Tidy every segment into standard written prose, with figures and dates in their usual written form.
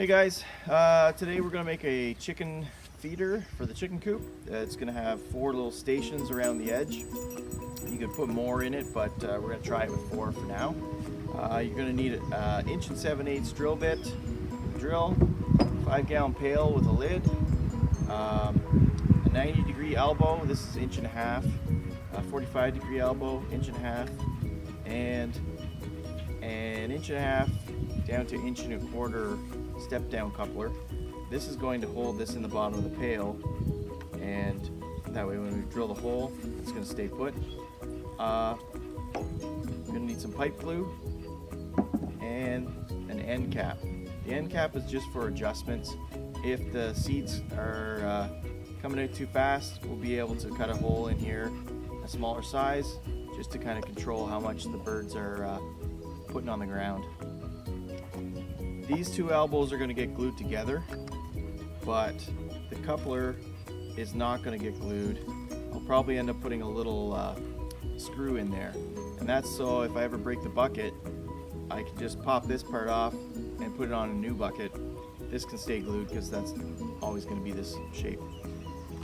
Hey guys, today we're going to make a chicken feeder for the chicken coop. It's going to have 4 little stations around the edge. You could put more in it, but we're going to try it with 4 for now. You're going to need an 1 7/8" drill bit, drill, 5-gallon pail with a lid, a 90-degree elbow. This is 1.5 inches, a 45-degree elbow, 1.5 inches, and an 1.5 inches down to 1.25 inches step down coupler. This is going to hold this in the bottom of the pail, and that way when we drill the hole, it's going to stay put. You're going to need some pipe glue and an end cap. The end cap is just for adjustments. If the seeds are coming out too fast, we'll be able to cut a hole in here, a smaller size, just to kind of control how much the birds are putting on the ground. These 2 elbows are going to get glued together, but the coupler is not going to get glued. I'll probably end up putting a little screw in there, and that's so if I ever break the bucket, I can just pop this part off and put it on a new bucket. This can stay glued because that's always going to be this shape.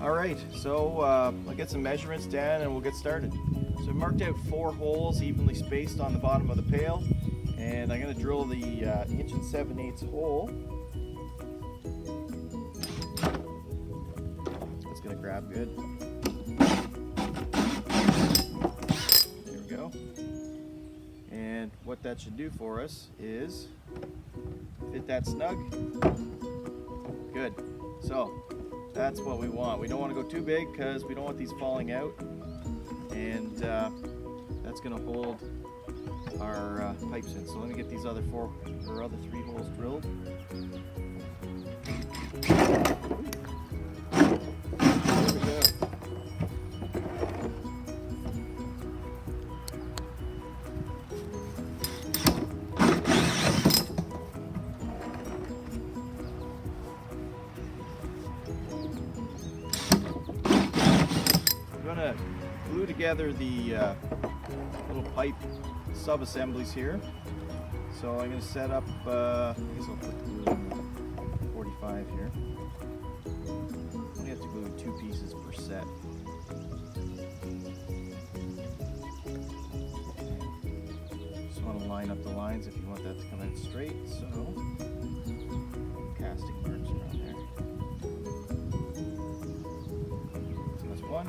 Alright, so I'll get some measurements down and we'll get started. So I marked out 4 holes evenly spaced on the bottom of the pail, and I'm going to drill the 1 7/8" hole. It's going to grab good. There we go. And what that should do for us is fit that snug. Good. So that's what we want. We don't want to go too big because we don't want these falling out, and that's going to hold our pipes in. So let me get these other 3 holes drilled. There we go. I'm gonna glue together the little pipe sub-assemblies here. So I'm going to set up, I guess I'll put the glue in 45 here. I have to glue 2 pieces per set. Just want to line up the lines if you want that to come out straight. So casting marks around there. So that's one.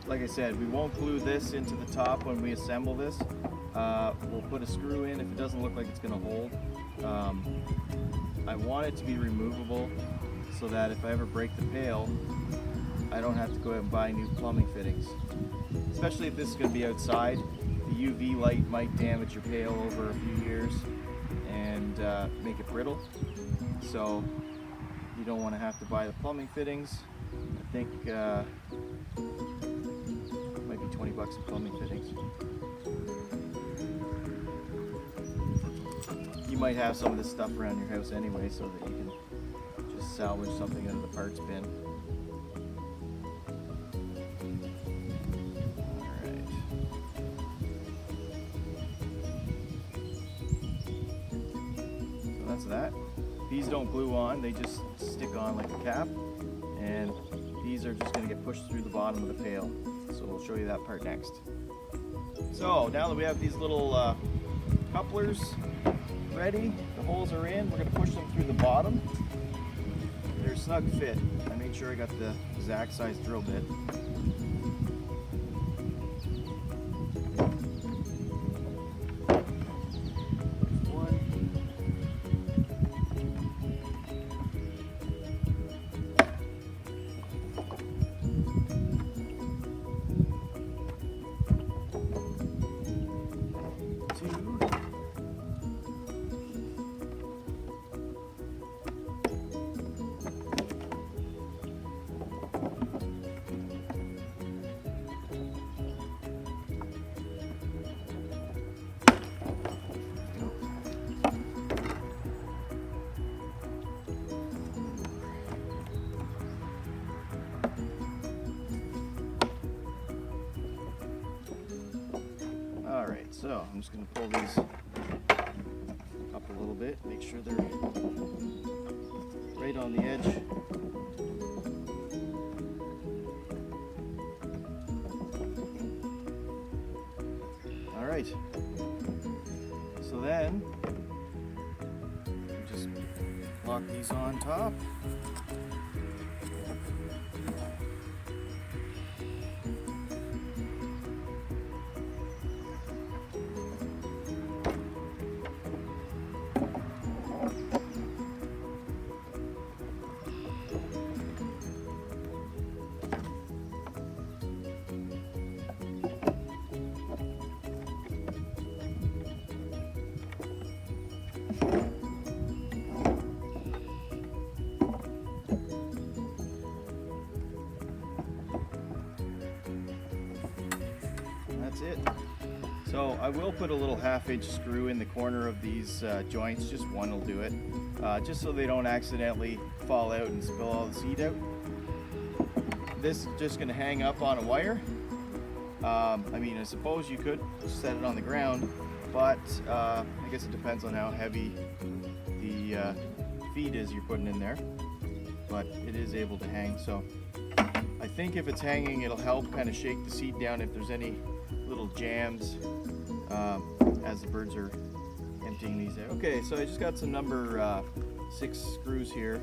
Like I said, we won't glue this into the top when we assemble this. We'll put a screw in if it doesn't look like it's going to hold. I want it to be removable so that if I ever break the pail, I don't have to go out and buy new plumbing fittings. Especially if this is going to be outside. The UV light might damage your pail over a few years and make it brittle. So you don't want to have to buy the plumbing fittings. I think might be 20 bucks in plumbing fittings. You might have some of this stuff around your house anyway, so that you can just salvage something out of the parts bin. Alright. So that's that. These don't glue on, they just stick on like a cap, and these are just going to get pushed through the bottom of the pail. So we'll show you that part next. So now that we have these little couplers ready, the holes are in, we're going to push them through the bottom. They're snug fit. I made sure I got the exact size drill bit. So I'm just going to pull these couplers bit, make sure they're right on the edge. All right, so then just lock these on top. That's it. So I will put a little 1/2-inch screw in the corner of these joints, just one will do it, just so they don't accidentally fall out and spill all the seed out. This is just going to hang up on a wire. I mean, I suppose you could set it on the ground, but I guess it depends on how heavy the feed is you're putting in there, but it is able to hang. So I think if it's hanging, it'll help kind of shake the seed down if there's any little jams as the birds are emptying these out. Okay, so I just got some number 6 screws here.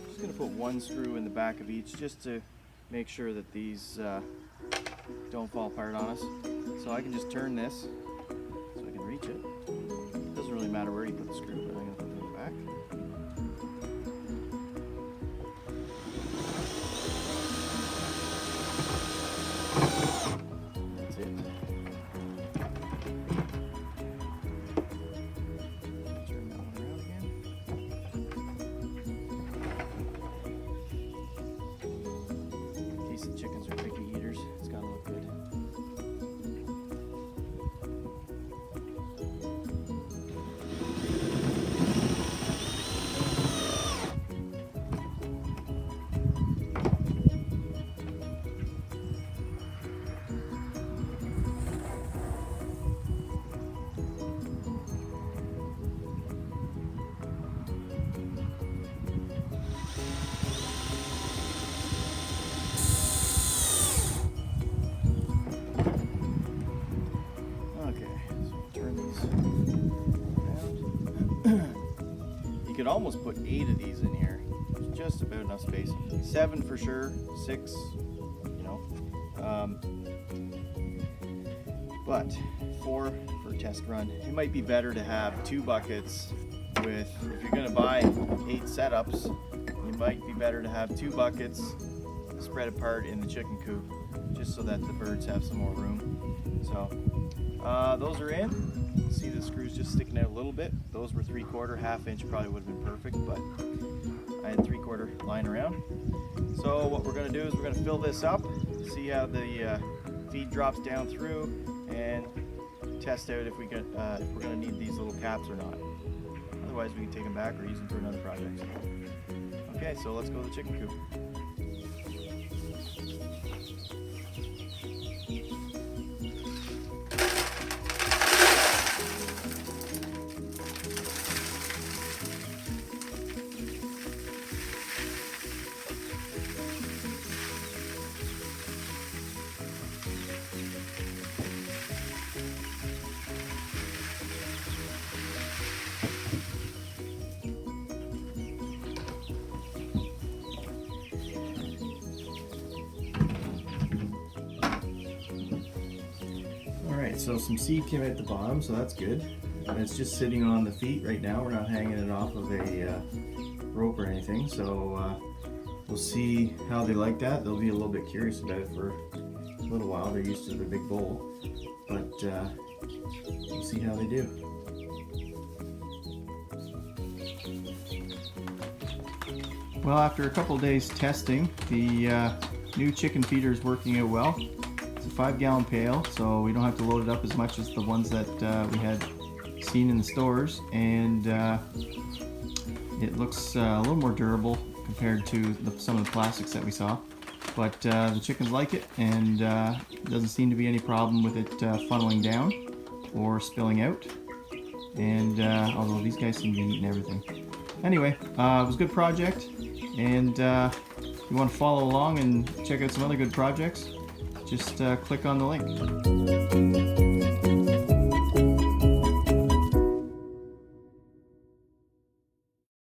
Just going to put one screw in the back of each just to make sure that these don't fall apart on us. So I can just turn this so I can reach it. It doesn't really matter where you put the screw, but I'm going to put it in the back. That's it. Turn that one around again. In case the chickens are picky eaters, it's got to look good. You could almost put 8 of these in here. There's just about enough space. 7 for sure, 6, you know. But 4 for a test run. It might be better to have 2 buckets with, if you're going to buy 8 setups, it might be better to have 2 buckets spread apart in the chicken coop, just so that the birds have some more room. So those are in. See the screws just sticking out a little bit. Those were 3/4, 1/2-inch probably would have been perfect, but I had 3/4 lying around. So what we're going to do is we're going to fill this up, see how the feed drops down through, and test out if we're going to need these little caps or not. Otherwise we can take them back or use them for another project. Okay, so let's go to the chicken coop. Alright, so some seed came at the bottom, so that's good. And it's just sitting on the feet right now. We're not hanging it off of a rope or anything, so we'll see how they like that. They'll be a little bit curious about it for a little while. They're used to the big bowl, but we'll see how they do. Well, after a couple days testing, the new chicken feeder is working out well. It's a 5-gallon pail, so we don't have to load it up as much as the ones that we had seen in the stores, and it looks a little more durable compared to some of the plastics that we saw. But the chickens like it, and it doesn't seem to be any problem with it funneling down or spilling out. And although these guys seem to be eating everything. Anyway, it was a good project, and if you want to follow along and check out some other good projects, just click on the link.